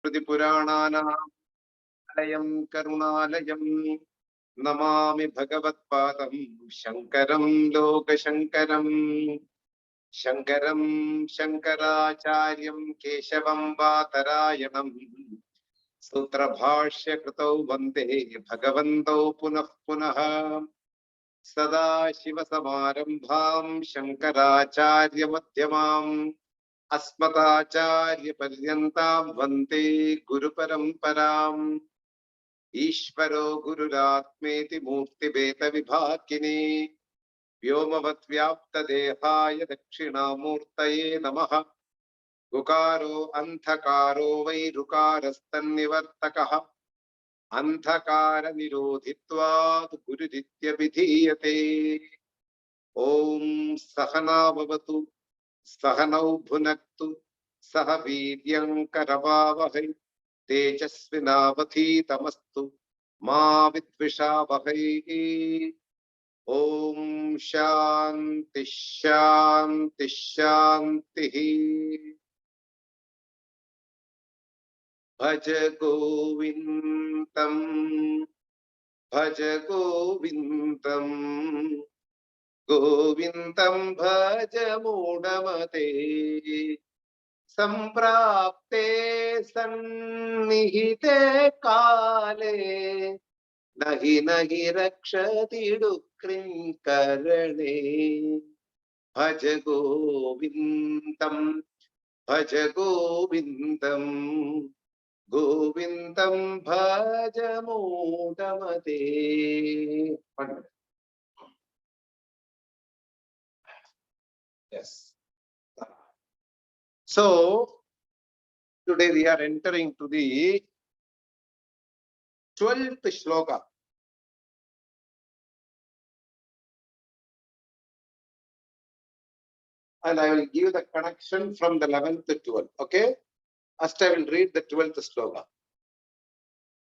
Pranam Alayam Karunalayam Namami Bhagavatpadam Shankaram Lokashankaram Shankaram Shankaracharyam Keshavam Vatarayanam Sutra Bhashya Kritau Vande Bhagavantau Punah Punah Sada Shiva Samarambham Shankaracharya Madhyamam Asmatacharya Paryantam Vande Guru Paramparam Ishvaro Gururatmeti Murti Beta Vibhakini Vyomavat Vyapta Dehaya Dakshinamurtaye Namaha Gukaro Anthakaro Vairukarastannivartakaha Anthakara Nirodhitvat Gururitya Vidhiyate Om Sahana Bhavatu Sahanau Bhunaktu Sahaviryam Karavavahai Tejasvinavati Tamastu Ma Vidvishavahai Om Shanti Shanti Shanti Bhaja Govindam Bhaja Govindam Govindam Bhaja Mudamate Samprapte Sannihite Kale Nahi Nahi Rakshati Dukrim Karane Bhaja Govindam Bhaja Govindam Govindam Bhaja Mudamate. Yes. So, today we are entering to the 12th shloka. And I will give the connection from the 11th to 12th. Okay? First I will read the 12th sloka.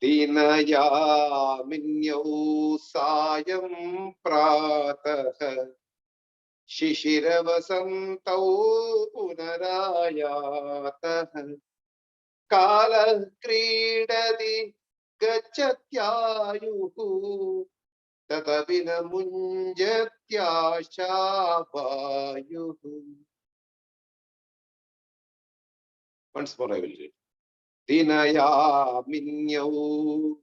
Dinaya minyau sayam pratah Shishirvasantau punarayatah Kala kridadi gachatyayuhu Tatavina munjatyashabhayuhu. Once more I will read. Dinaya minyau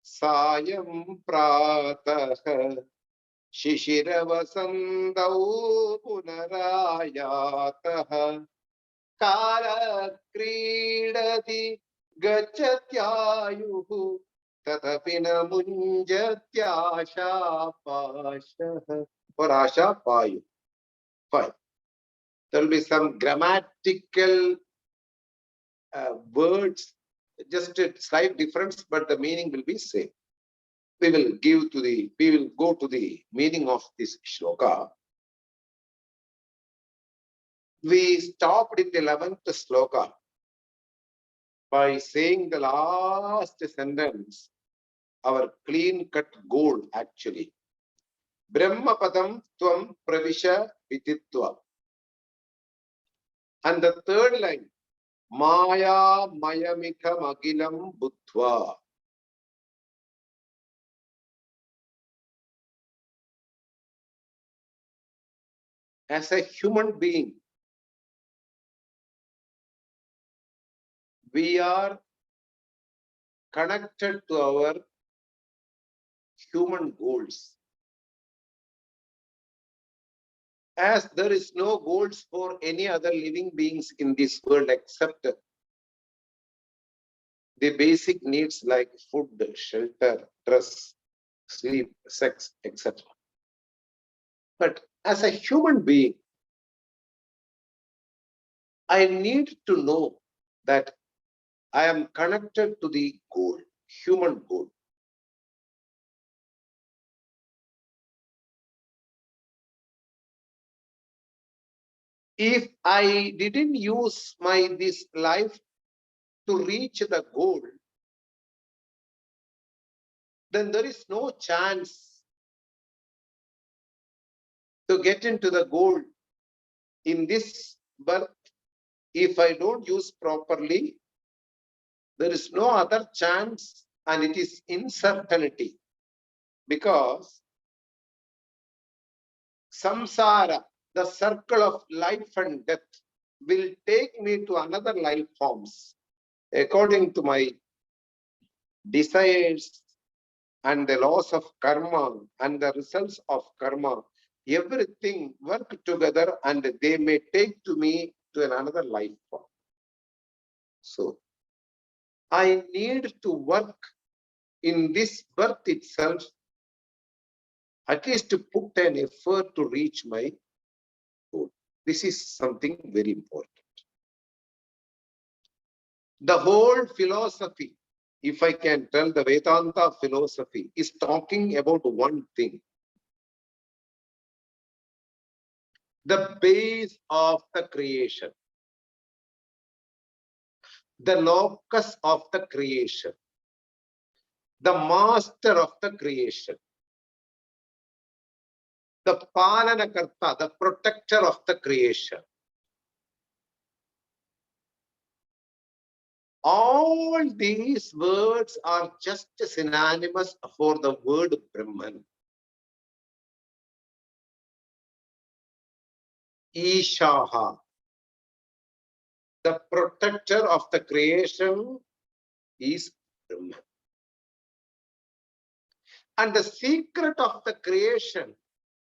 sayam pratah Shishirvasantau punarayatah Kala kridati gachatyayuhu Tatapina munjatyashapashah or ashapayu. Fine. There will be some grammatical words, just a slight difference, but the meaning will be same. We will go to the meaning of this shloka. We stopped in the 11th shloka by saying the last sentence, our clean-cut goal actually. Brahmapadam tvam pravisha viditva. And the third line, Maya mayamikam agilam buddhva. As a human being, we are connected to our human goals. As there is no goals for any other living beings in this world except the basic needs like food, shelter, dress, sleep, sex, etc. But as a human being, I need to know that I am connected to the goal, human goal. If I didn't use this life to reach the goal, then there is no chance to get into the goal in this birth if I don't use properly There is no other chance, and it is uncertainty, because samsara, the circle of life and death, will take me to another life forms according to my desires and the laws of karma and the results of karma. Everything work together and they may take to me to another life form. So I need to work in this birth itself, at least to put an effort to reach my goal. This is something very important. The whole philosophy, if I can tell, the Vedanta philosophy is talking about one thing. The base of the creation, the locus of the creation, the master of the creation, the Palanakarta, the protector of the creation. All these words are just synonymous for the word Brahman. Ishaha, the protector of the creation, is Brahman. And the secret of the creation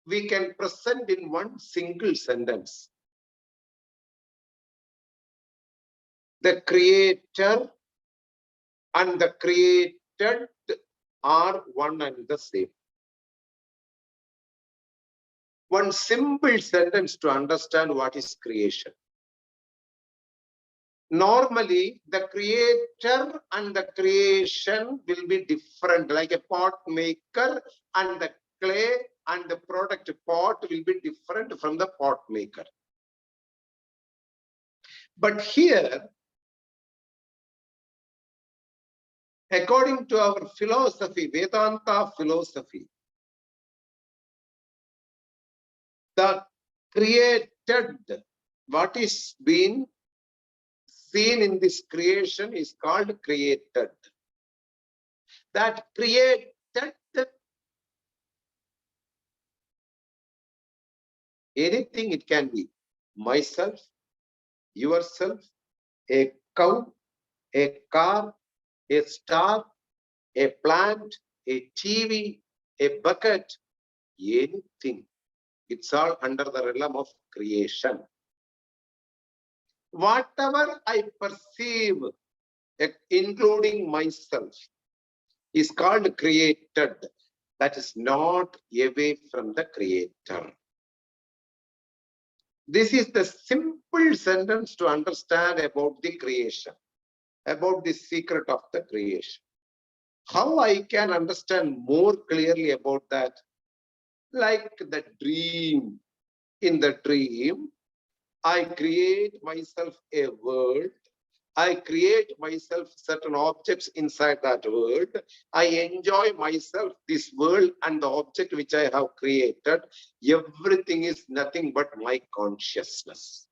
we can present in one single sentence. The creator and the created are one and the same. One simple sentence to understand what is creation. Normally, the creator and the creation will be different, like a pot maker and the clay and the product pot will be different from the pot maker. But here, according to our philosophy, Vedanta philosophy, the created, what is being seen in this creation is called created. That created, anything it can be, myself, yourself, a cow, a car, a star, a plant, a TV, a bucket, anything. It's all under the realm of creation. Whatever I perceive, including myself, is called created. That is not away from the creator. This is the simple sentence to understand about the creation, about the secret of the creation. How I can understand more clearly about that? Like the dream. In the dream, I create myself a world. I create myself certain objects inside that world. I enjoy myself this world and the object which I have created. Everything is nothing but my consciousness.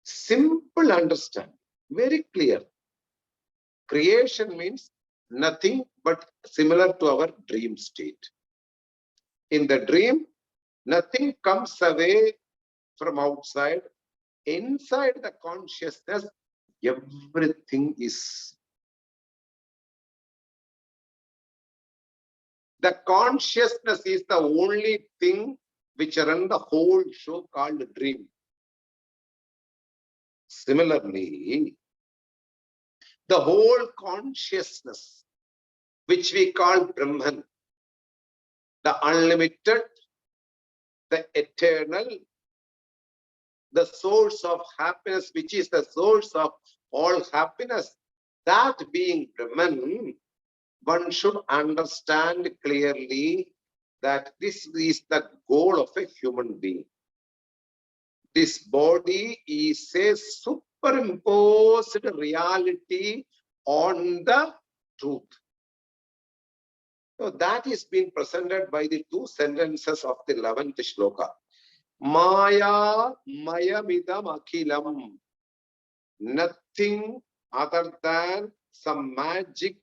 Simple understanding, very clear. Creation means nothing but similar to our dream state. In the dream, nothing comes away from outside. Inside the consciousness, everything is. The consciousness is the only thing which runs the whole show called dream. Similarly, the whole consciousness, which we call Brahman, the unlimited, the eternal, the source of happiness, which is the source of all happiness, that being Brahman, one should understand clearly that this is the goal of a human being. This body is a superimposed reality on the truth. So that is being presented by the two sentences of the 11th shloka. Maya mayamidam akhilam. Nothing other than some magic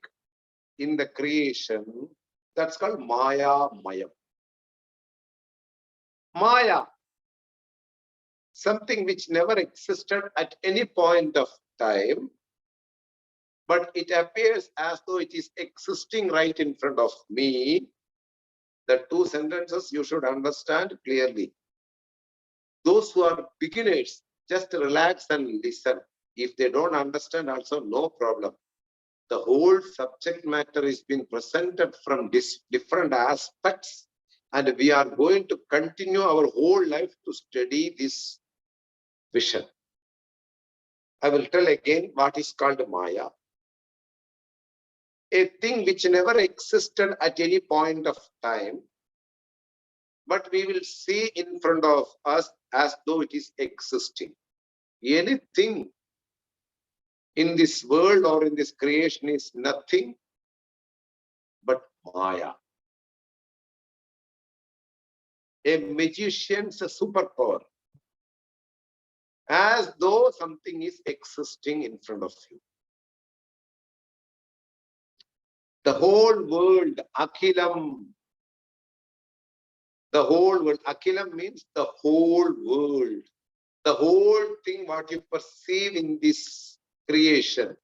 in the creation. That's called Maya Mayam. Maya, something which never existed at any point of time, but it appears as though it is existing right in front of me. The two sentences you should understand clearly. Those who are beginners, just relax and listen. If they don't understand also, no problem. The whole subject matter is being presented from different aspects, and we are going to continue our whole life to study this vision. I will tell again what is called Maya. A thing which never existed at any point of time, but we will see in front of us as though it is existing. Anything in this world or in this creation is nothing but Maya. A magician's superpower, as though something is existing in front of you. The whole world, Akhilam. The whole world. Akhilam means the whole world. The whole thing what you perceive in this creation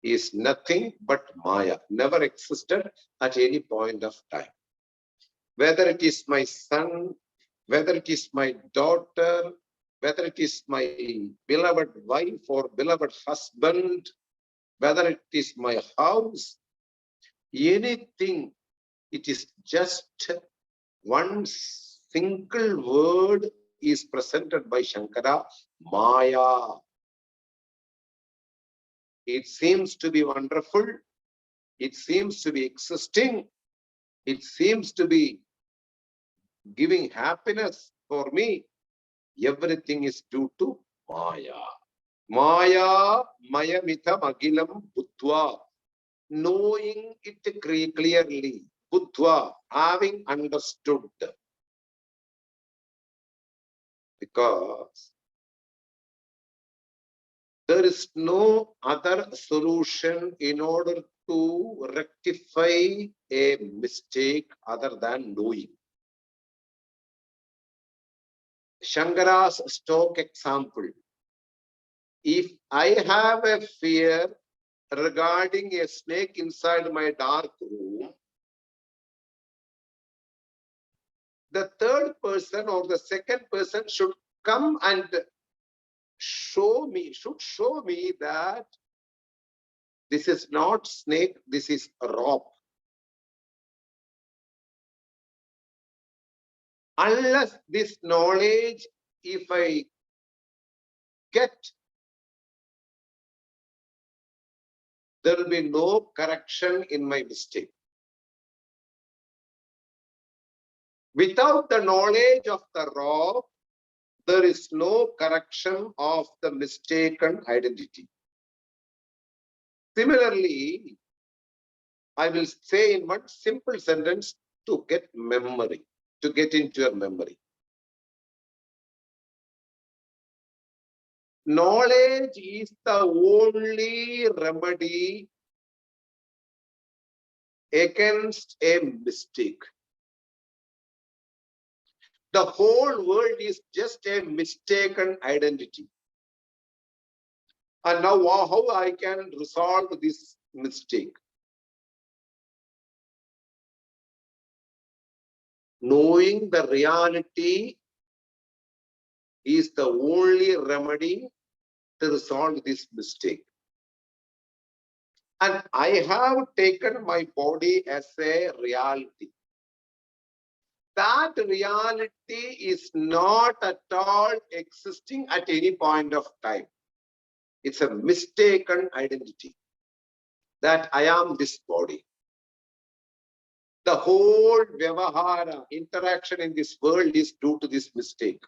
is nothing but Maya, never existed at any point of time. Whether it is my son, whether it is my daughter, whether it is my beloved wife or beloved husband, whether it is my house, anything, it is just one single word is presented by Shankara, Maya. It seems to be wonderful. It seems to be existing. It seems to be giving happiness for me. Everything is due to Maya. Maya, Mayamitam Agilam Bhuttva. Knowing it clearly. Bhuttva, having understood. Because there is no other solution in order to rectify a mistake other than knowing. Shankara's stock example. If I have a fear regarding a snake inside my dark room, the third person or the second person should come and show me that this is not snake, this is a rope. Unless this knowledge, if I get, there will be no correction in my mistake. Without the knowledge of the rope, there is no correction of the mistaken identity. Similarly, I will say in one simple sentence to get memory, to get into your memory. Knowledge is the only remedy against a mistake. The whole world is just a mistaken identity. And now how I can resolve this mistake? Knowing the reality is the only remedy to resolve this mistake. And I have taken my body as a reality. That reality is not at all existing at any point of time. It's a mistaken identity that I am this body. The whole vyavahara, interaction in this world is due to this mistake.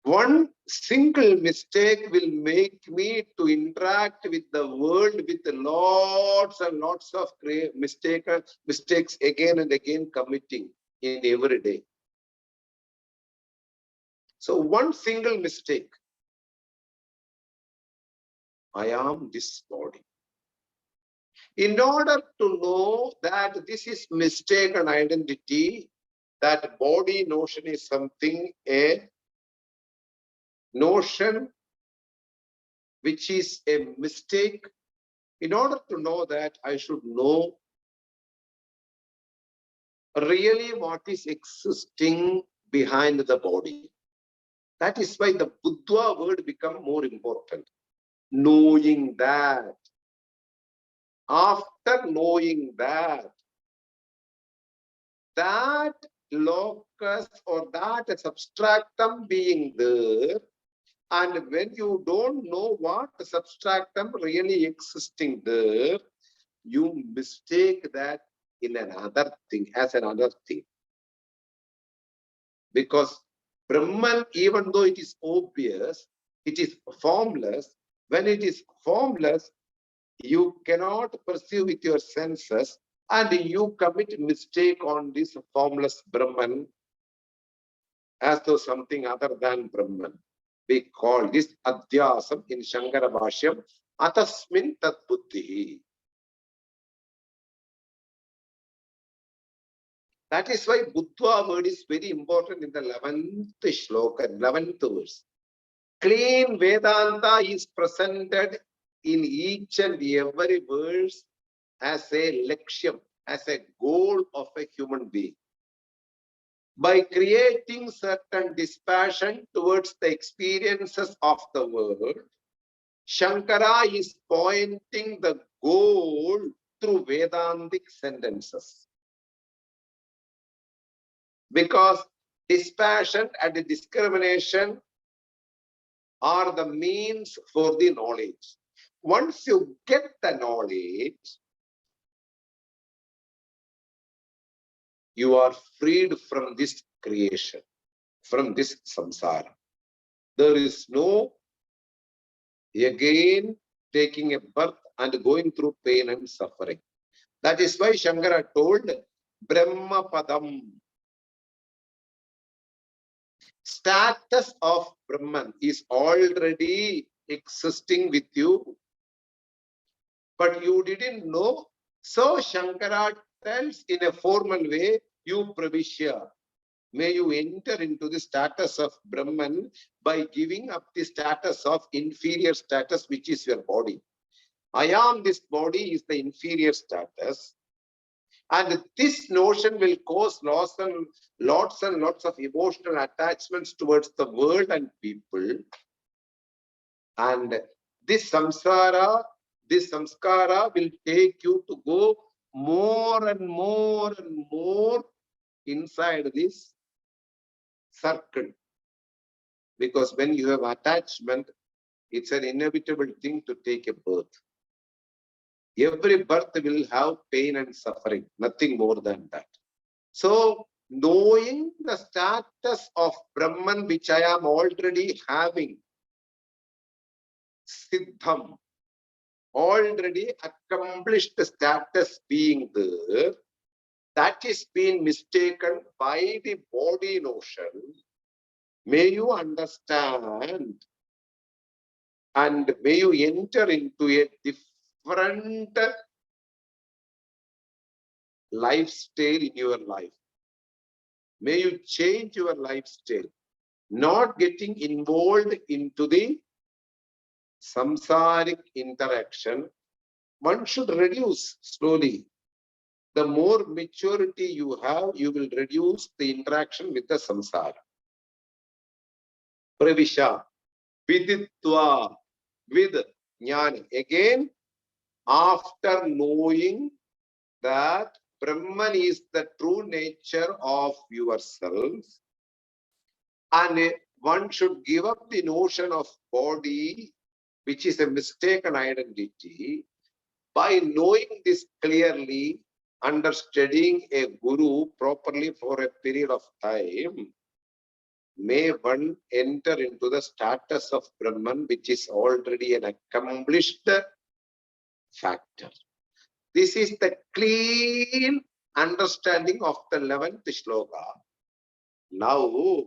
One single mistake will make me to interact with the world with lots and lots of mistakes again and again committing in every day. So one single mistake I am this body. In order to know that this is mistaken identity, that body notion is something, a notion which is a mistake. In order to know that, I should know really what is existing behind the body. That is why the Buddha word become more important. Knowing that. After knowing that locus or that substratum being there, and when you don't know what substratum really existing there, you mistake that in another thing, as another thing. Because Brahman, even though it is obvious, it is formless. When it is formless, you cannot perceive with your senses, and you commit mistake on this formless Brahman as though something other than Brahman. We call this Adhyasam in Shankara Bhashyam, Atasmin Tat Buddhi. That is why Buddha word is very important in the 11th shloka, 11th verse. Clean Vedanta is presented in each and every verse as a lakshyam, as a goal of a human being. By creating certain dispassion towards the experiences of the world, Shankara is pointing the goal through Vedantic sentences. Because dispassion and discrimination are the means for the knowledge. Once you get the knowledge, you are freed from this creation, from this samsara. There is no again taking a birth and going through pain and suffering. That is why Shankara told Brahma Padam. Status of Brahman is already existing with you, but you didn't know. So Shankara tells in a formal way, you Pravishya, may you enter into the status of Brahman by giving up the status of inferior status, which is your body. I am this body is the inferior status. And this notion will cause lots and lots of emotional attachments towards the world and people. And this samsara, this samskara will take you to go more and more and more inside this circle. Because when you have attachment, it's an inevitable thing to take a birth. Every birth will have pain and suffering, nothing more than that. So, knowing the status of Brahman, which I am already having, Siddham, already accomplished status being there, that is being mistaken by the body notion. May you understand and may you enter into a different lifestyle in your life. May you change your lifestyle, not getting involved into the samsaric interaction. One should reduce slowly. The more maturity you have, you will reduce the interaction with the samsara. Pravisha, viditva, with jnana. Again, after knowing that Brahman is the true nature of yourself, and one should give up the notion of body, which is a mistaken identity. By knowing this clearly, under studying a guru properly for a period of time, may one enter into the status of Brahman, which is already an accomplished factor. This is the clean understanding of the 11th shloka. Now,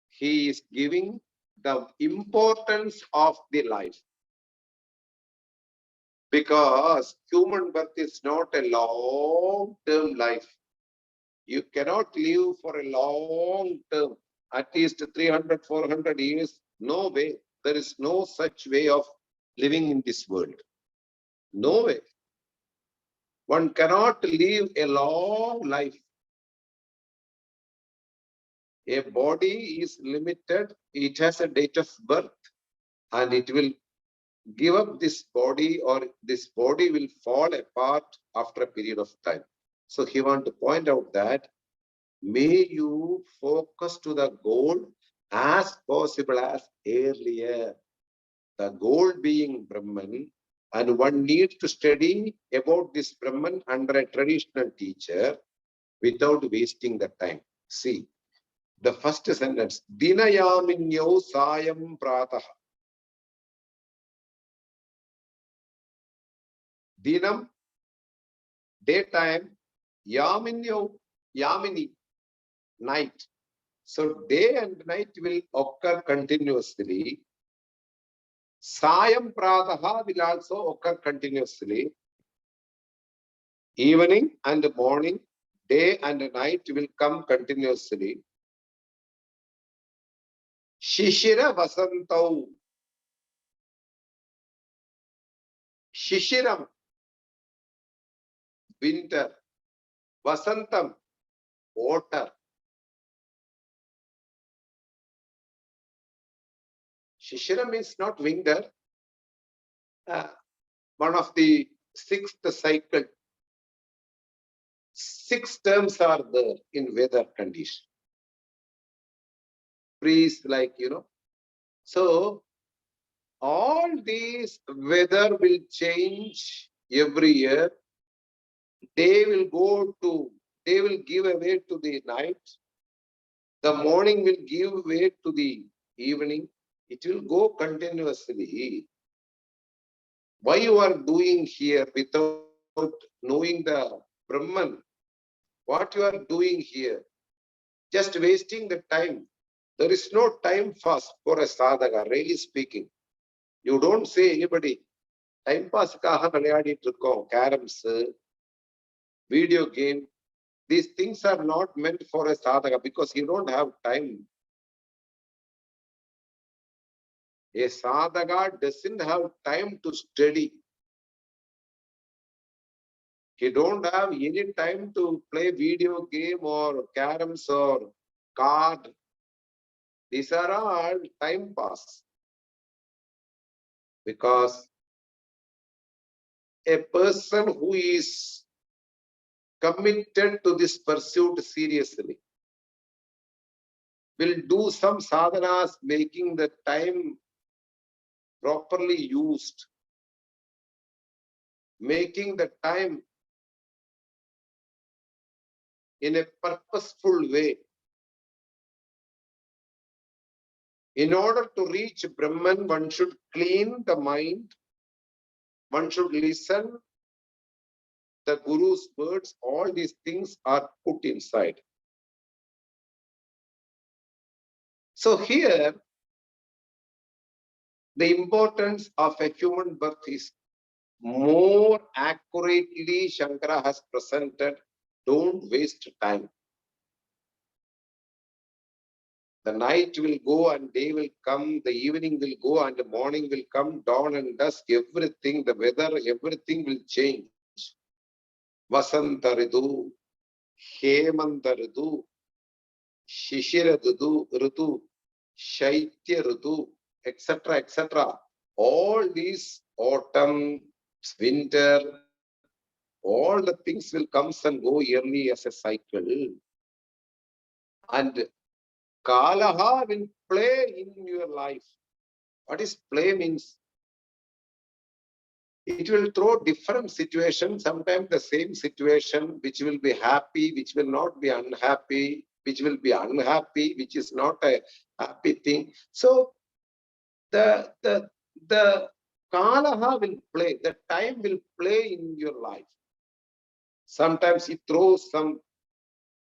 he is giving the importance of the life. Because human birth is not a long-term life. You cannot live for a long term, at least 300, 400 years. No way. There is no such way of living in this world. No way. One cannot live a long life. A body is limited. It has a date of birth and it will give up this body, or this body will fall apart after a period of time. So he want to point out that may you focus to the goal as possible as earlier. The goal being Brahman, and one needs to study about this Brahman under a traditional teacher without wasting the time. See, the first sentence, Dinayaminyo Sayam Pratah. Dinam, daytime, Yaminyo, Yamini, night. So day and night will occur continuously. Sayam Prataha will also occur continuously. Evening and morning, day and night will come continuously. Shishira Vasantau. Shishiram, winter. Vasantam, water. Shishiram is not winter. One of the sixth cycle. 6 terms are there in weather condition. Freeze, like, So, all these weather will change every year. They will give way to the night. The morning will give way to the evening. It will go continuously. Why you are doing here without knowing the Brahman? What you are doing here? Just wasting the time. There is no time fast for a sadhaka, really speaking. You don't say anybody, time pass kaha vilayadittu irukom, caroms, video game. These things are not meant for a sadhaka because you don't have time. A sadhaka doesn't have time to study. He don't have any time to play video game or caroms or card. These are all time pass. Because a person who is committed to this pursuit seriously will do some sadhanas, making the time properly used, making the time in a purposeful way. In order to reach Brahman, one should clean the mind, one should listen the Guru's words. All these things are put inside. So here, the importance of a human birth is more accurately Shankara has presented. Don't waste time. The night will go and day will come, the evening will go and the morning will come, dawn and dusk, everything, the weather, everything will change. Vasanta Ritu, Hemanta Ritu, Shishira Ritu, Shaitya Ritu, etc., etc. All these autumn, winter, all the things will come and go yearly as a cycle. And Kalaha will play in your life. What is play means? It will throw different situations, sometimes the same situation, which will be happy, which will not be unhappy, which will be unhappy, which is not a happy thing. So the Kalaha will play, the time will play in your life. Sometimes it throws some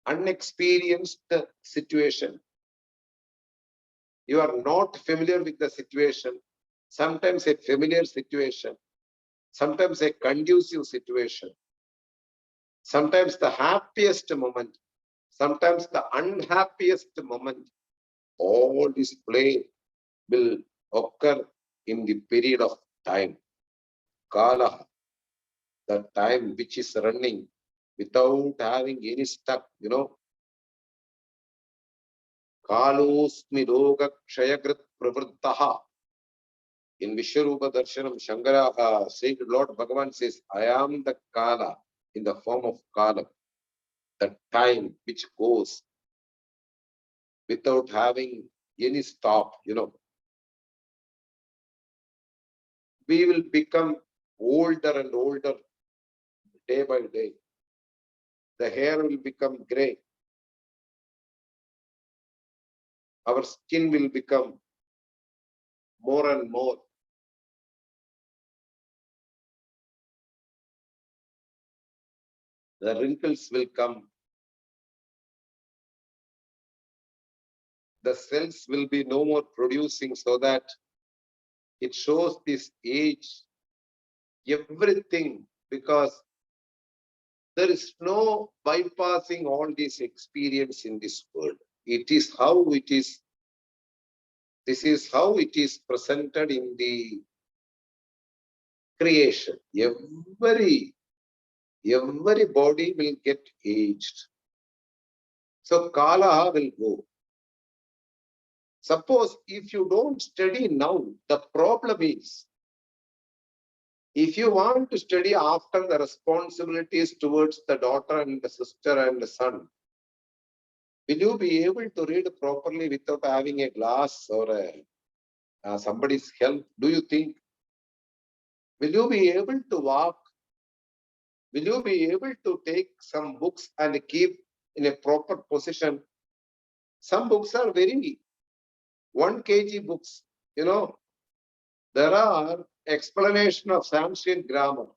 unexperienced situation. You are not familiar with the situation. Sometimes a familiar situation. sometimes a conducive situation, sometimes the happiest moment, sometimes the unhappiest moment. All this play will occur in the period of time. Kala, the time which is running without having any stuck, Kalosmi Loga Kshayagrit Pravrittaha. In Vishwarupa Darshanam, Shankara, said Lord Bhagavan says, I am the Kala in the form of Kala, the time which goes without having any stop, We will become older and older day by day. The hair will become gray. Our skin will become more and more. The wrinkles will come. The cells will be no more producing, so that it shows this age, everything, because there is no bypassing all this experience in this world. It is how it is. This is how it is presented in the creation. Every body will get aged. So Kala will go. Suppose if you don't study now, the problem is, if you want to study after the responsibilities towards the daughter and the sister and the son, will you be able to read properly without having a glass or somebody's help? Do you think? Will you be able to walk? Will you be able to take some books and keep in a proper position? Some books are very 1 kg books. There are explanation of Sanskrit grammar,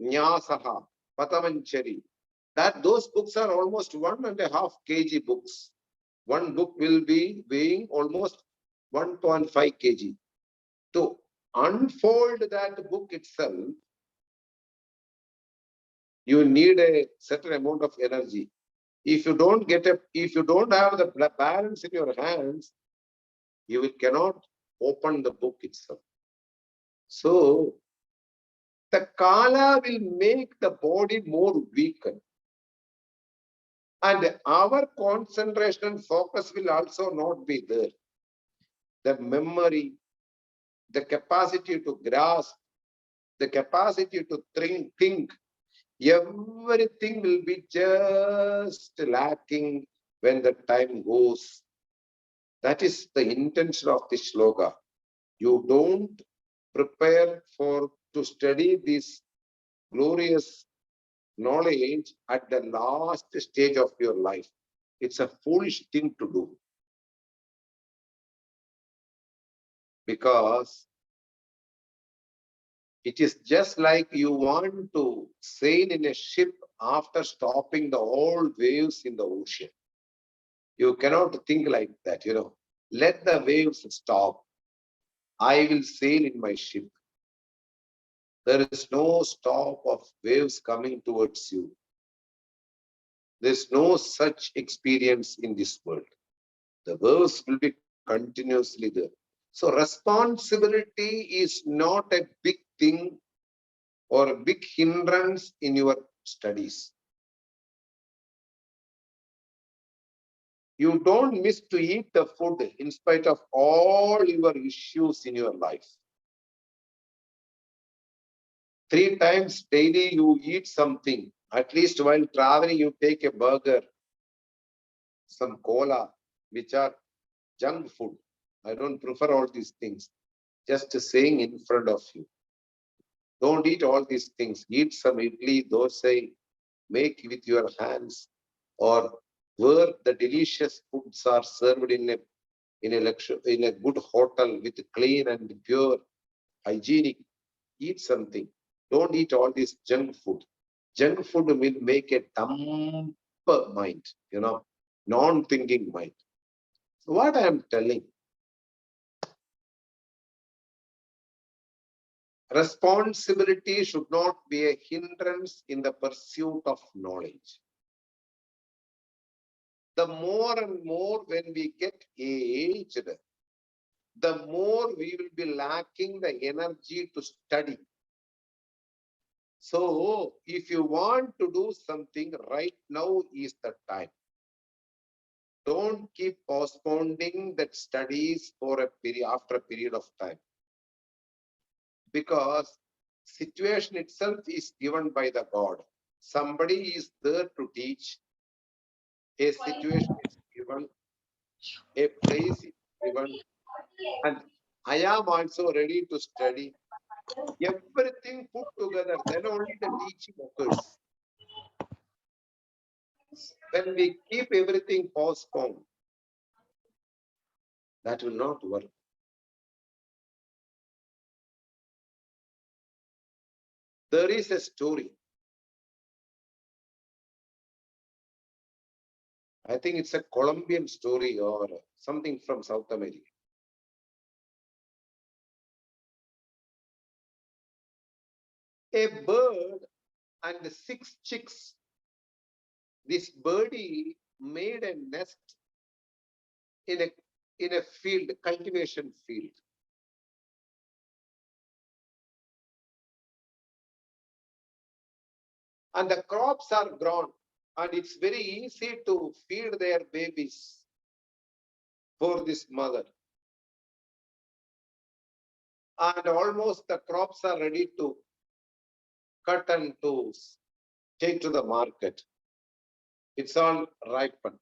Nyasaha, Patamanchari. Those books are almost 1.5 kg books. One book will be weighing almost 1.5 kg. To unfold that book itself, you need a certain amount of energy. If you don't have the balance in your hands, you cannot open the book itself. So the Kala will make the body more weakened. And our concentration and focus will also not be there. The memory, the capacity to grasp, the capacity to think, everything will be just lacking when the time goes. That is the intention of this shloka. You don't prepare to study this glorious knowledge at the last stage of your life. It's a foolish thing to do. Because it is just like you want to sail in a ship after stopping the old waves in the ocean. You cannot think like that, Let the waves stop. I will sail in my ship. There is no stop of waves coming towards you. There's no such experience in this world. The waves will be continuously there. So responsibility is not a big thing or a big hindrance in your studies. You don't miss to eat the food in spite of all your issues in your life. 3 times daily you eat something. At least while traveling, you take a burger, some cola, which are junk food. I don't prefer all these things. Just saying in front of you. Don't eat all these things. Eat some idli, dosa, make with your hands, or where the delicious foods are served in a good hotel with clean and pure, hygienic. Eat something. Don't eat all this junk food. Junk food will make a dumb mind, non-thinking mind. So what I am telling, Responsibility should not be a hindrance in the pursuit of knowledge. The more and more when we get aged, the more we will be lacking the energy to study. So, if you want to do something, right now is the time. Don't keep postponing that studies for a period after a period of time. Because situation itself is given by the God. Somebody is there to teach. A situation is given. A place is given. And I am also ready to study. Everything put together, then only the teaching occurs. When we keep everything postponed, that will not work. There is a story. I think it's a Colombian story or something from South America. A bird and 6 chicks. This birdie made a nest in a field, cultivation field. And the crops are grown, and it's very easy to feed their babies for this mother. And almost the crops are ready to cut and to take to the market. It's all ripened.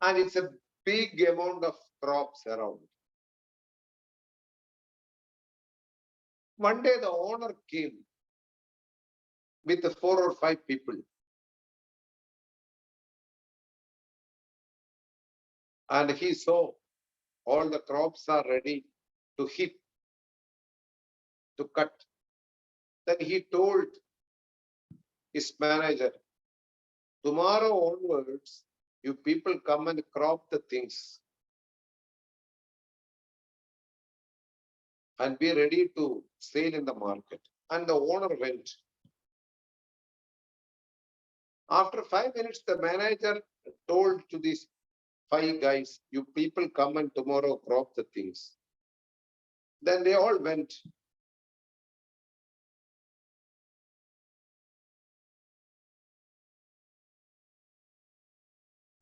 And it's a big amount of crops around. One day the owner came with 4 or 5 people. And he saw all the crops are ready to hit, to cut. Then he told his manager, tomorrow onwards, you people come and crop the things and be ready to sell in the market. And the owner went. After 5 minutes, the manager told to these 5 guys, you people come and tomorrow crop the things. Then they all went.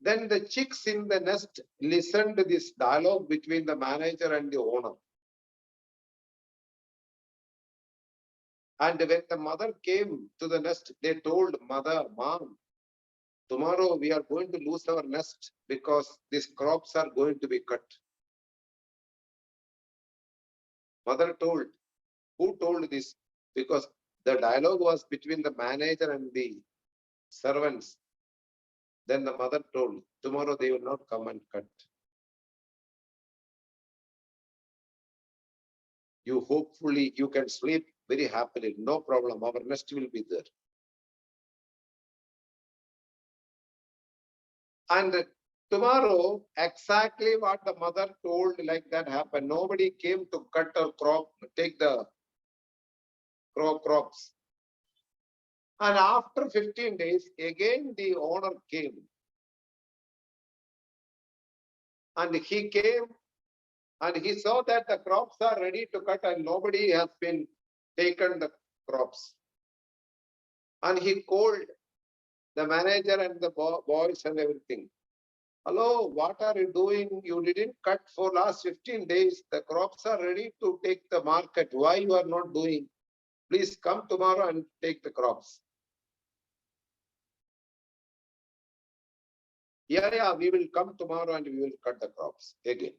Then the chicks in the nest listened to this dialogue between the manager and the owner. And when the mother came to the nest, they told mother, mom, tomorrow we are going to lose our nest because these crops are going to be cut. Mother told, who told this? Because the dialogue was between the manager and the servants. Then the mother told, tomorrow they will not come and cut. You hopefully, you can sleep very happily, no problem, our nest will be there. And tomorrow, exactly what the mother told, like that happened. Nobody came to cut or crop, take the crops. And after 15 days, again the owner came. And he came and he saw that the crops are ready to cut and nobody has been taken the crops. And he called the manager and the boys and everything. Hello, what are you doing? You didn't cut for last 15 days. The crops are ready to take the market. Why you are not doing? Please come tomorrow and take the crops. Yeah, we will come tomorrow and we will cut the crops again.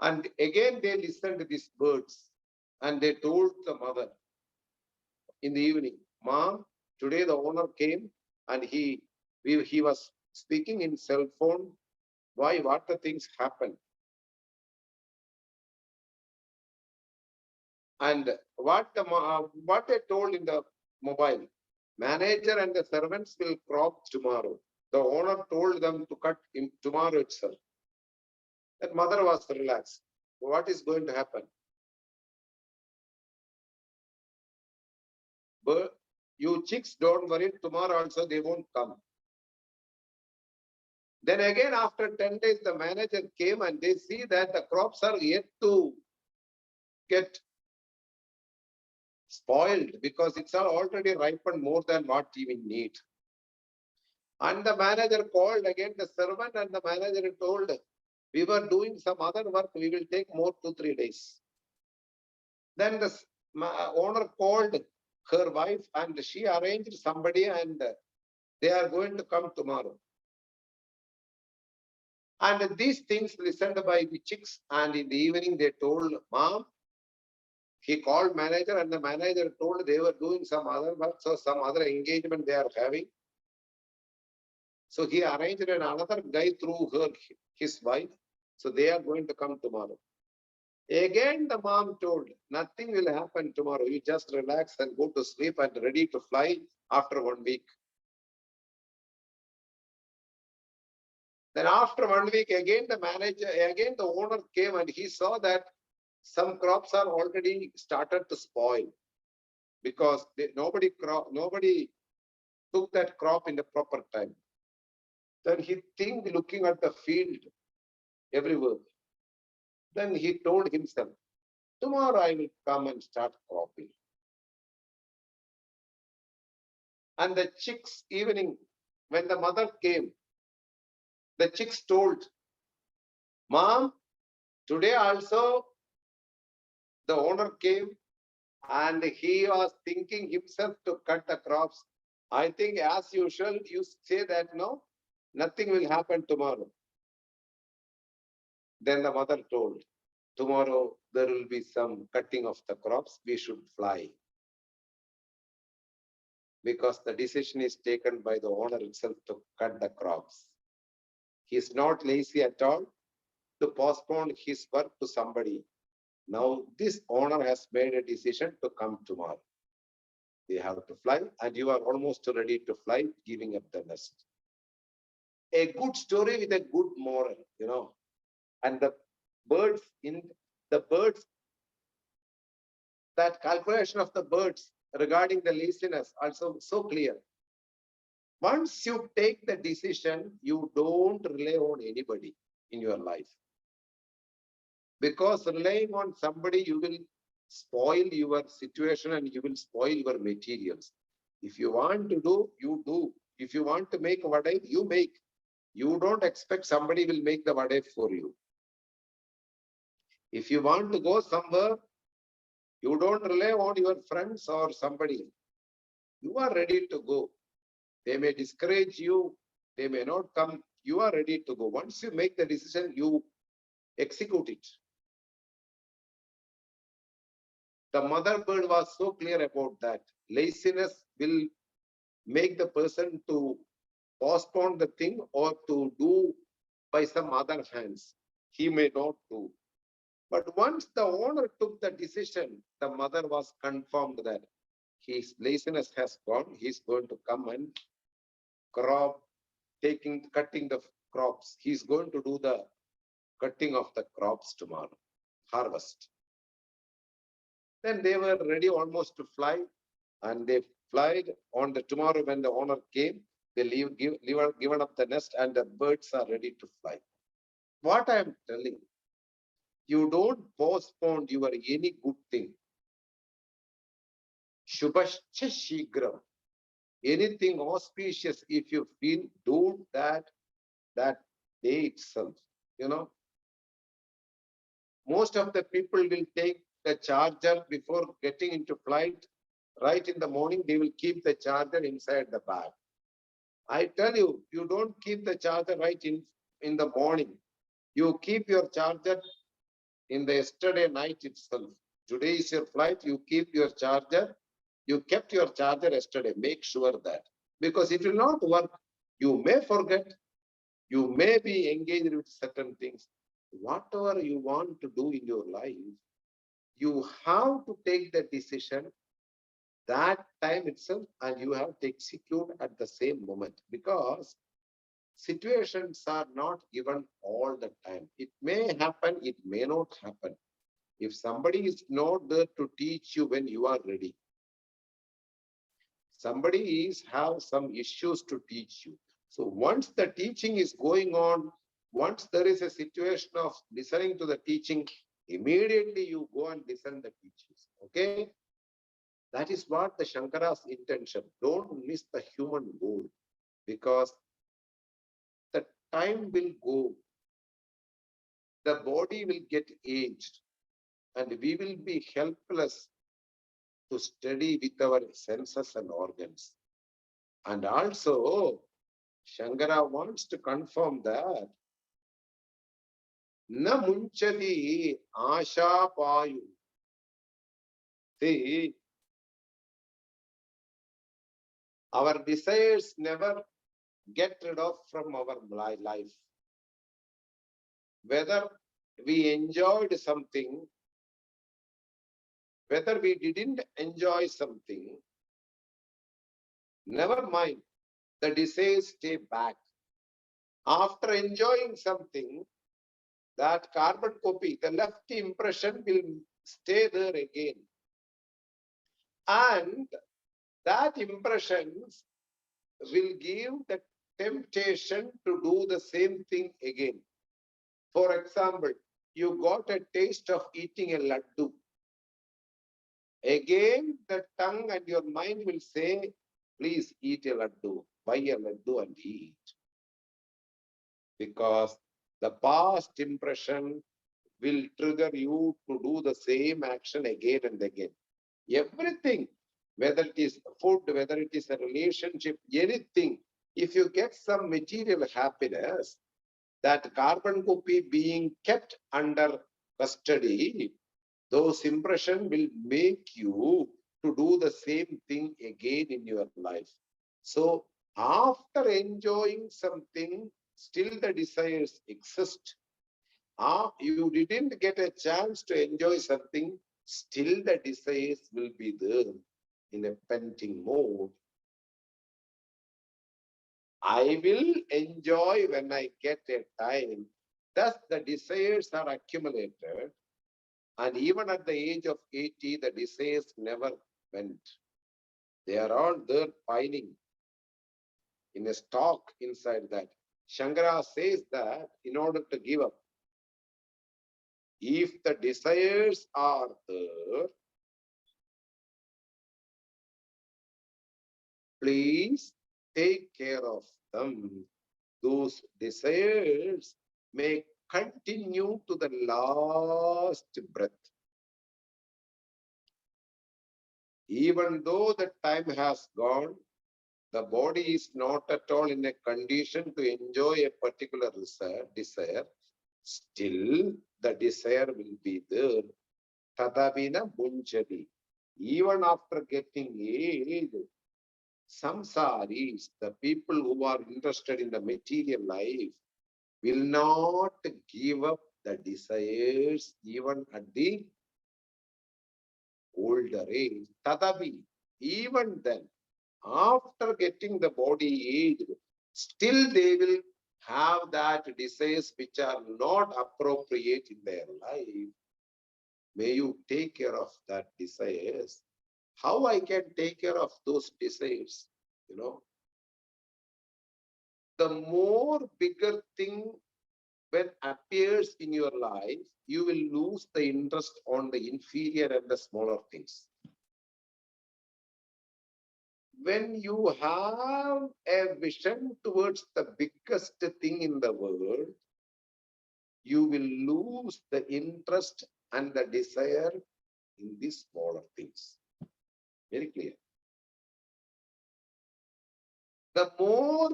And again they listened to these birds and they told the mother in the evening, Mom, today the owner came and he was speaking in cell phone. Why? What the things happened? And what they told in the mobile, manager and the servants will crop tomorrow. The owner told them to cut tomorrow itself. That mother was relaxed. what is going to happen? But you chicks, don't worry, tomorrow also they won't come. Then again, after 10 days, the manager came and they see that the crops are yet to get spoiled because it's already ripened more than what we need. And the manager called again the servant, and the manager told, we were doing some other work, we will take more 2-3 days. Then the owner called her wife and she arranged somebody and they are going to come tomorrow. And these things listened by the chicks, and in the evening they told mom. He called manager and the manager told they were doing some other work, so some other engagement they are having. So he arranged another guy through his wife. So they are going to come tomorrow. Again, the mom told, nothing will happen tomorrow. You just relax and go to sleep and ready to fly after 1 week. Then after 1 week, again the owner came and he saw that some crops are already started to spoil because nobody took that crop in the proper time. Then he think looking at the field everywhere. Then he told himself, tomorrow I will come and start cropping. And the chicks evening, when the mother came, the chicks told, Mom, today also the owner came and he was thinking himself to cut the crops. I think as usual, you say that no, nothing will happen tomorrow. Then the mother told, tomorrow there will be some cutting of the crops, we should fly. Because the decision is taken by the owner itself to cut the crops. He is not lazy at all to postpone his work to somebody. Now this owner has made a decision to come tomorrow. They have to fly and you are almost ready to fly, giving up the nest. A good story with a good moral, and the birds, that calculation of the birds regarding the laziness also so clear. Once you take the decision, you don't rely on anybody in your life. Because relying on somebody, you will spoil your situation and you will spoil your materials. If you want to do, you do. If you want to make a vada, you make. You don't expect somebody will make the vada for you. If you want to go somewhere, you don't rely on your friends or somebody. You are ready to go. They may discourage you. They may not come. You are ready to go. Once you make the decision, you execute it. The mother bird was so clear about that. Laziness will make the person to postpone the thing or to do by some other hands. He may not do. But once the owner took the decision, the mother was confirmed that his laziness has gone. He's going to come and cutting the crops. He's going to do the cutting of the crops tomorrow, harvest. Then they were ready almost to fly, and they flied on the tomorrow when the owner came. They given up the nest, and the birds are ready to fly. What I am telling, you don't postpone your any good thing. Shubhascha shigram. Anything auspicious, if you feel, do that day itself. Most of the people will take the charger before getting into flight. Right in the morning, they will keep the charger inside the bag. I tell you, you don't keep the charger right in the morning. You keep your charger in the yesterday night itself. Today is your flight, you keep your charger. You kept your charger yesterday. Make sure that. Because it will not work. You may forget. You may be engaged with certain things. Whatever you want to do in your life, you have to take the decision that time itself and you have to execute at the same moment. Because situations are not given all the time. It may happen, it may not happen. If somebody is not there to teach you when you are ready, somebody is have some issues to teach you. So once the teaching is going on, once there is a situation of listening to the teaching, immediately you go and listen the teachings. Okay? That is what the Shankara's intention. Don't miss the human goal, because the time will go, the body will get aged, and we will be helpless to study with our senses and organs. And also, Shankara wants to confirm that na munchati asha payu. See, our desires never get rid of from our life. Whether we enjoyed something, whether we didn't enjoy something, never mind, the desires stay back. After enjoying something, that carbon copy, the left impression will stay there again. And that impression will give the temptation to do the same thing again. For example, you got a taste of eating a laddu. Again, the tongue and your mind will say, please eat a laddu, buy a laddu and eat. Because the past impression will trigger you to do the same action again and again. Everything, whether it is food, whether it is a relationship, anything, if you get some material happiness, that carbon copy being kept under custody, those impressions will make you to do the same thing again in your life. So after enjoying something, still the desires exist. You didn't get a chance to enjoy something, still the desires will be there in a panting mode. I will enjoy when I get a time. Thus, the desires are accumulated. And even at the age of 80, the desires never went. They are all there piling in a stock inside that. Shankara says that in order to give up, if the desires are there, please take care of them. Those desires may continue to the last breath. Even though the time has gone, the body is not at all in a condition to enjoy a particular desire. Still, the desire will be there. Tadavina bunchadi. Even after getting age, samsaris, the people who are interested in the material life, will not give up the desires even at the older age. Tadavi, even then, after getting the body aged, still they will have that desires which are not appropriate in their life. May you take care of that desires. How I can take care of those desires? You know, the more bigger thing when appears in your life, you will lose the interest on the inferior and the smaller things. When you have a vision towards the biggest thing in the world, you will lose the interest and the desire in these smaller things. Very clear. The more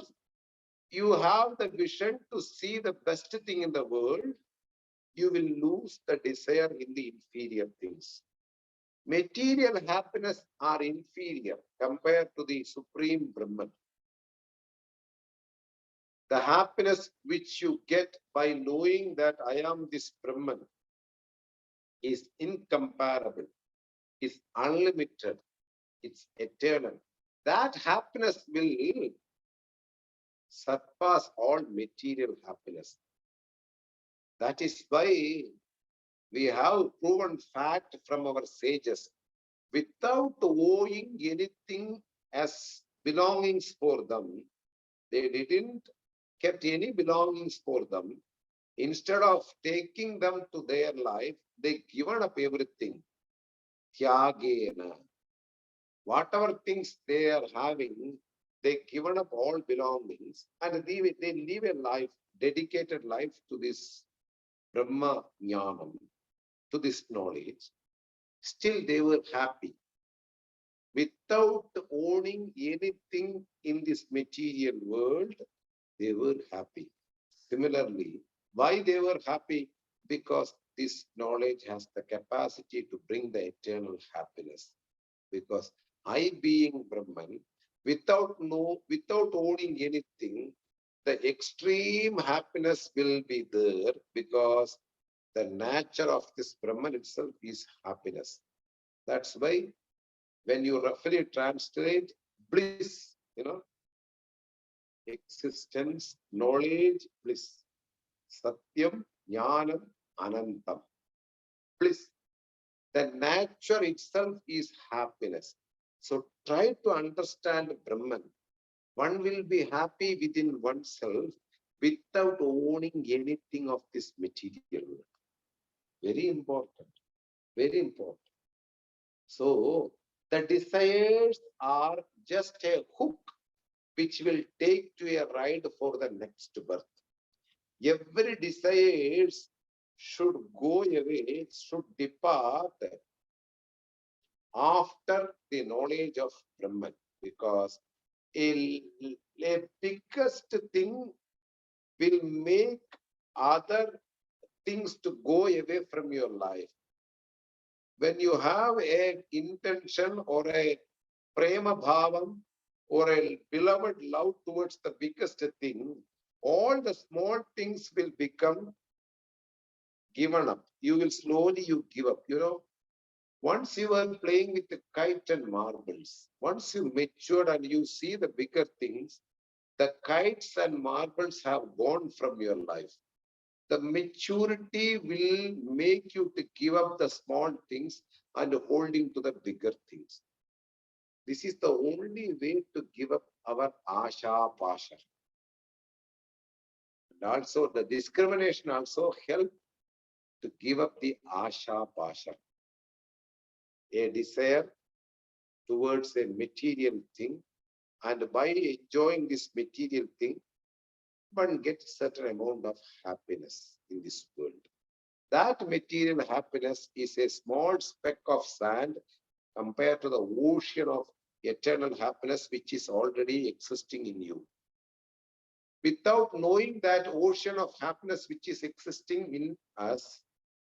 you have the vision to see the best thing in the world, you will lose the desire in the inferior things. Material happiness are inferior compared to the Supreme Brahman. The happiness which you get by knowing that I am this Brahman is incomparable, is unlimited, it's eternal. That happiness will surpass all material happiness. That is why we have proven fact from our sages. Without owing anything as belongings for them, they didn't kept any belongings for them. Instead of taking them to their life, they given up everything. Tyagena. Whatever things they are having, they given up all belongings and they live a life, dedicated life to this Brahma Jnanam, to this knowledge. Still they were happy without owning anything in this material world. They were happy. Similarly, why they were happy? Because this knowledge has the capacity to bring the eternal happiness. Because I being Brahman, without owning anything, the extreme happiness will be there because the nature of this Brahman itself is happiness. That's why when you roughly translate bliss, existence, knowledge, bliss. Satyam, Jnanam, Anantam. Bliss. The nature itself is happiness. So try to understand Brahman. One will be happy within oneself without owning anything of this material world. Very important. Very important. So the desires are just a hook which will take to a ride for the next birth. Every desires should go away, should depart after the knowledge of Brahman, because a biggest thing will make other things to go away from your life. When you have an intention or a prema bhavam or a beloved love towards the biggest thing, all the small things will become given up. You will slowly give up. Once you are playing with the kite and marbles, once you matured and you see the bigger things, the kites and marbles have gone from your life. The maturity will make you to give up the small things and holding to the bigger things. This is the only way to give up our asha pasha. And also the discrimination also help to give up the asha pasha. A desire towards a material thing, and by enjoying this material thing, one gets certain amount of happiness in this world. That material happiness is a small speck of sand compared to the ocean of eternal happiness which is already existing in you. Without knowing that ocean of happiness which is existing in us,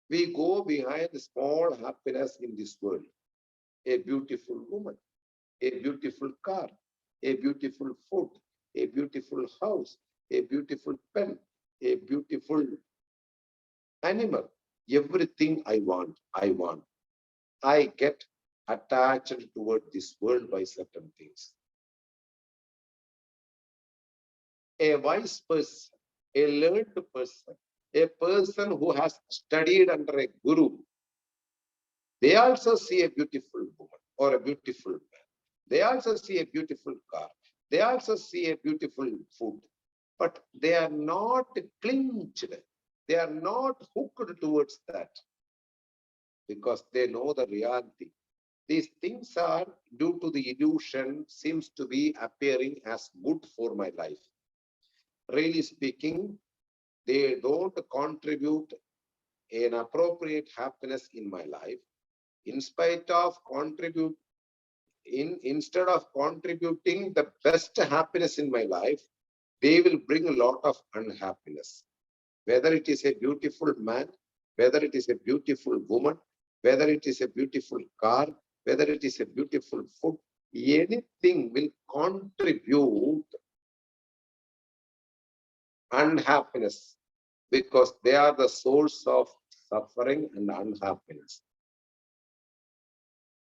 we go behind the small happiness in this world. A beautiful woman, a beautiful car, a beautiful food, a beautiful house, a beautiful pen, a beautiful animal. Everything I want, I want. I get attached toward this world by certain things. A wise person, a learned person, a person who has studied under a guru, they also see a beautiful woman or a beautiful man. They also see a beautiful car. They also see a beautiful food. But they are not clinched. They are not hooked towards that because they know the reality. These things are due to the illusion, seems to be appearing as good for my life. Really speaking, they don't contribute an appropriate happiness in my life. In spite of instead of contributing the best happiness in my life, they will bring a lot of unhappiness. Whether it is a beautiful man, whether it is a beautiful woman, whether it is a beautiful car, whether it is a beautiful food, anything will contribute unhappiness because they are the source of suffering and unhappiness.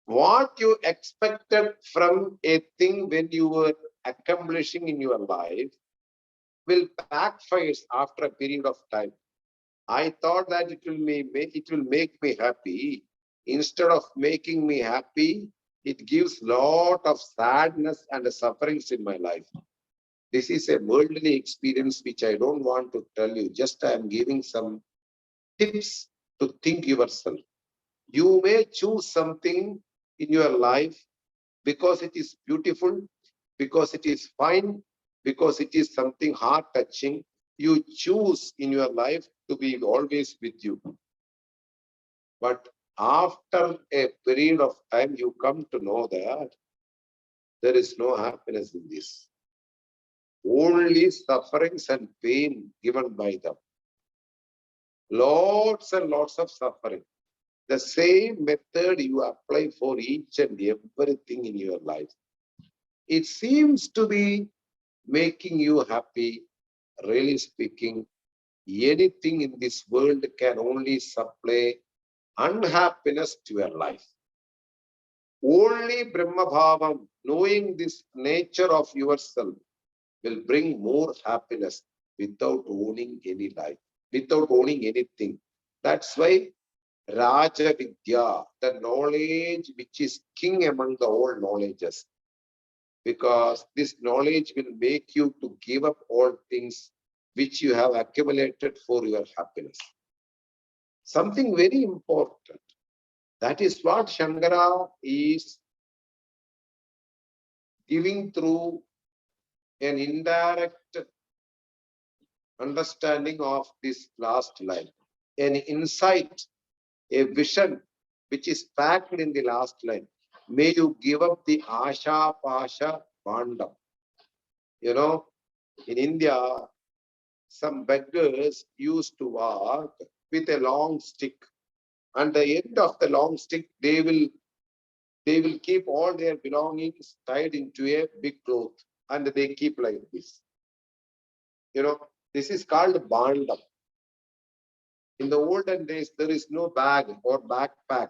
What you expected from a thing when you were accomplishing in your life, will backfire after a period of time. I thought that it will make me happy. Instead of making me happy, it gives lot of sadness and sufferings in my life. This is a worldly experience which I don't want to tell you. Just I am giving some tips to think yourself. You may choose something in your life because it is beautiful, because it is fine, because it is something heart touching. You choose in your life to be always with you. But after a period of time, you come to know that there is no happiness in this. Only sufferings and pain given by them. Lots and lots of suffering. The same method you apply for each and everything in your life. It seems to be making you happy. Really speaking, anything in this world can only supply unhappiness to your life. Only Brahma Bhavam, knowing this nature of yourself, will bring more happiness without owning any life, without owning anything. That's why Raja Vidya, the knowledge which is king among the all knowledges, because this knowledge will make you to give up all things which you have accumulated for your happiness. Something very important. That is what Shankara is giving through an indirect understanding of this last line. An insight, a vision which is packed in the last line. May you give up the Asha Pasha Bandam. You know, in India, some beggars used to walk with a long stick. And the end of the long stick, they will keep all their belongings tied into a big cloth. And they keep like this. You know, this is called bandam. In the olden days, there is no bag or backpack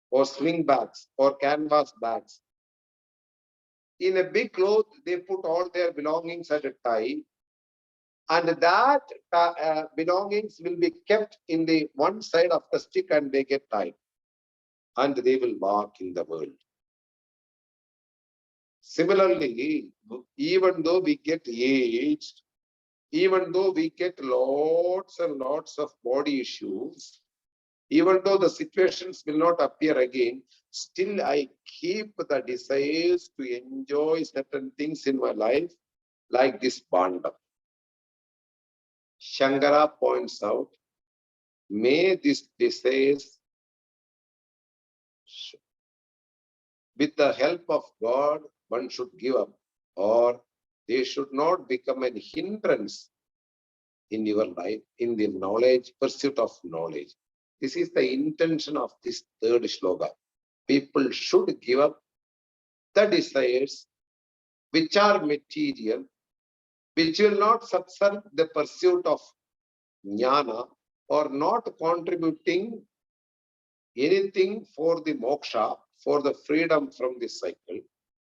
or sling bags or canvas bags. In a big cloth, they put all their belongings at a tie, and that belongings will be kept in the one side of the stick and they get tied, and they will walk in the world. Similarly, even though we get aged, even though we get lots and lots of body issues, even though the situations will not appear again, still I keep the desires to enjoy certain things in my life, like this bandam. Shankara points out, may these desires, with the help of God, one should give up, or they should not become a hindrance in your life, in the knowledge, pursuit of knowledge. This is the intention of this third shloka. People should give up the desires which are material, which will not subserve the pursuit of jnana, or not contributing anything for the moksha, for the freedom from this cycle.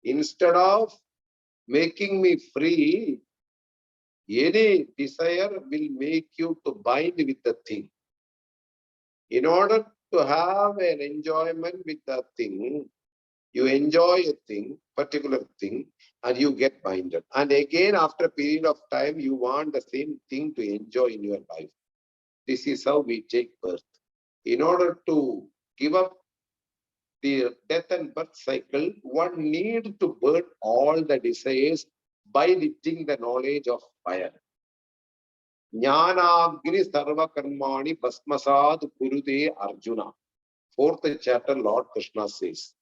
Instead of making me free, any desire will make you to bind with the thing. In order to have an enjoyment with the thing, you enjoy a thing, particular thing, and you get binded. And again, after a period of time, you want the same thing to enjoy in your life. This is how we take birth. In order to give up the death and birth cycle, one needs to burn all the desires by lifting the knowledge of fire. Jnanagni sarva karmani bhasmasad kurude Arjuna. Fourth chapter, Lord Krishna says,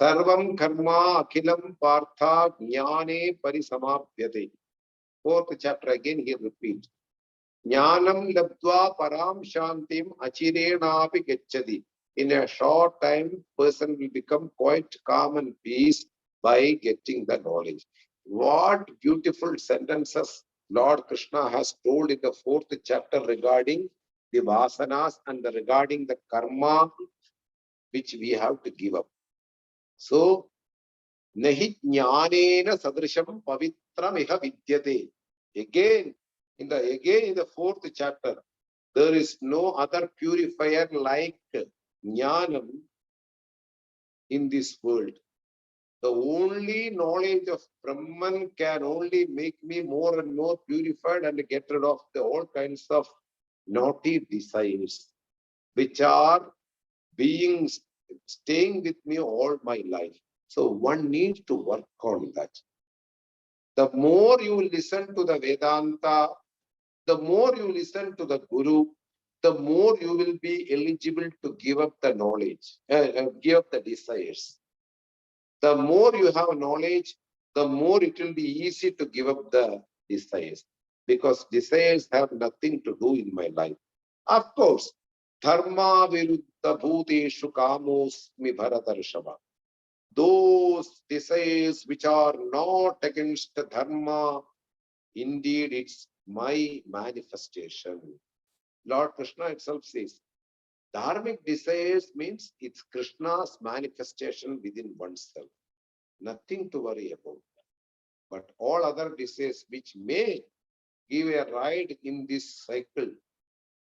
Sarvam karma akhilam partha jnane parisamapyate. Fourth chapter again he repeats. Jnanam labdva param shantim achirenapi gacchati. In a short time, person will become quite calm and peace by getting the knowledge. What beautiful sentences Lord Krishna has told in the fourth chapter regarding the vasanas and regarding the karma which we have to give up. So, nahi jnanena sadrisham pavitram iha vidyate. Again, in the fourth chapter, there is no other purifier like Jnanam in this world. The only knowledge of Brahman can only make me more and more purified and get rid of all kinds of naughty desires, which are staying with me all my life. So one needs to work on that. The more you listen to the Vedanta, the more you listen to the Guru, the more you will be eligible to give up the knowledge, give up the desires. The more you have knowledge, the more it will be easy to give up the desires, because desires have nothing to do in my life. Of course, dharma viruddha bhuteshu kamosmi bharatarshava. Those desires which are not against the dharma, indeed it's my manifestation. Lord Krishna itself says, dharmic desires means it's Krishna's manifestation within oneself. Nothing to worry about. But all other desires which may give a ride in this cycle,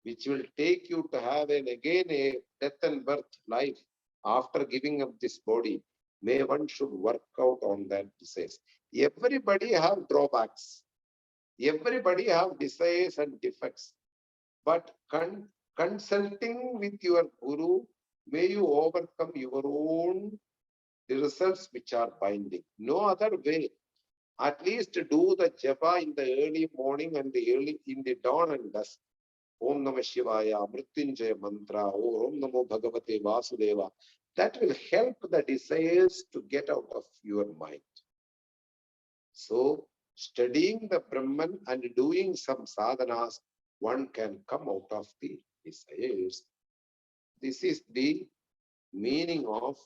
which will take you to have again a death and birth life after giving up this body, may one should work out on that desires. Everybody have drawbacks. Everybody have desires and defects. But consulting with your Guru, may you overcome your own results which are binding. No other way. At least do the japa in the early morning and in the dawn and dusk. Om Namah Shivaya, Mrityunjaya mantra, Om Namo Bhagavate Vasudeva. That will help the desires to get out of your mind. So, studying the Brahman and doing some sadhanas, one can come out of the desires. This is the meaning of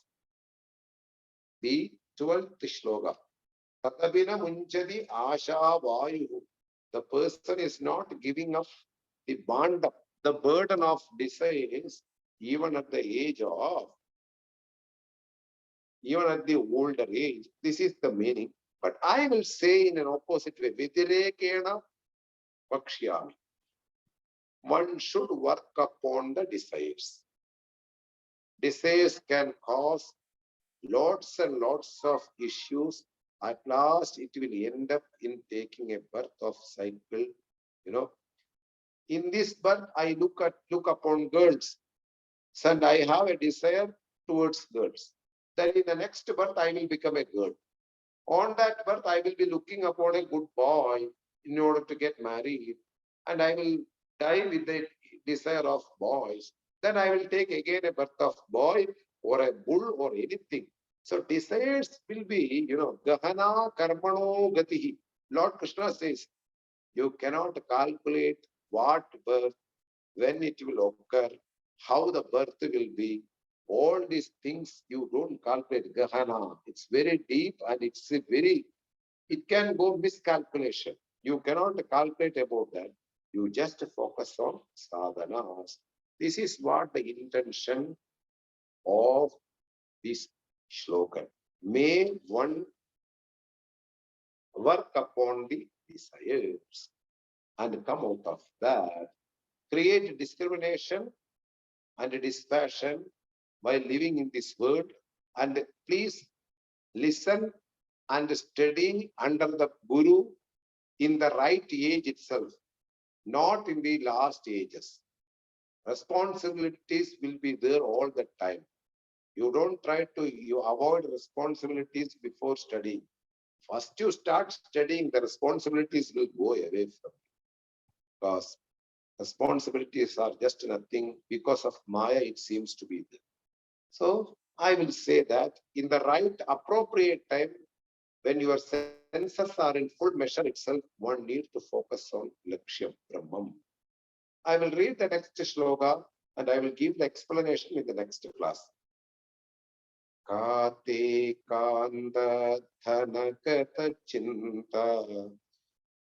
the 12th shloka. Tatabina munchadi asha vayu. The person is not giving up the banda, the burden of desires, even at the older age. This is the meaning. But I will say in an opposite way, Vitirekena Pakshyami. One should work upon the desires. Desires can cause lots and lots of issues. At last, it will end up in taking a birth of cycle. In this birth, I look upon girls, and I have a desire towards girls. Then in the next birth, I will become a girl. On that birth, I will be looking upon a good boy in order to get married, and I will die with the desire of boys. Then I will take again a birth of boy or a bull or anything. So desires will be, Gahana Karmano Gatihi. Lord Krishna says, you cannot calculate what birth, when it will occur, how the birth will be. All these things you don't calculate. Gahana, it's very deep and it can go miscalculation. You cannot calculate about that. You just focus on sadhanas. This is what the intention of this shloka. May one work upon the desires and come out of that, create discrimination and dispassion by living in this world, and please listen and study under the Guru in the right age itself, not in the last ages. Responsibilities will be there all the time. You don't try to, you avoid responsibilities before studying. First you start studying, the responsibilities will go away from you. Because responsibilities are just nothing. Because of Maya, it seems to be there. So I will say that in the right appropriate time, when your senses are in full measure itself, one needs to focus on Lakshyam Brahmam. I will read the next shloka and I will give the explanation in the next class. Kate kanda dhanakata chinta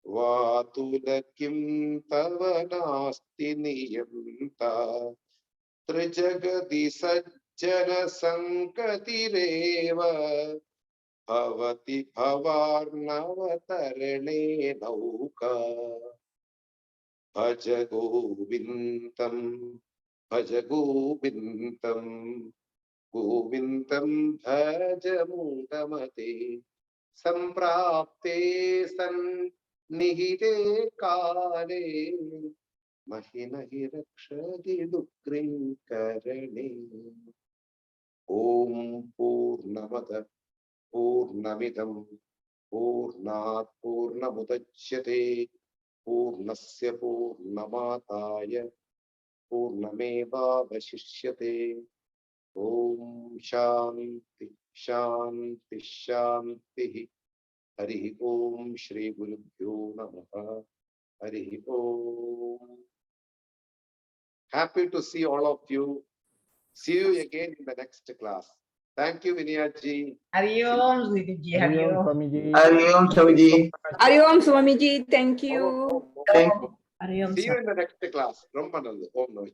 vatula kim tavanasti niyanta trijagadi sajjana sankatireva Bhavati bhavarnavatarane nauka. Bhaja Govindam, Bhaja Govindam, Govindam Bhaja Mudamate. Samprapte san nihite kale. Mahinahi rakshadi dukrim karane. Om Purnamada Purnamidam Purnat Purnamudachyate Purnasya Purnamataya Purnamevavashishyate. Om Shanti Shanti Shanti. Hari Om Shri Gurubhyo Namaha. Hari Om. Happy to see all of you. See you again in the next class. Thank you, Vinyaji. Hari Om, Swamiji. Hari Om. Swamiji. Hari Om, Swamiji. Hari Om, Swamiji. Thank you. Thank you. Hari Om. See you in the next class. Romma nallu. Om Namah.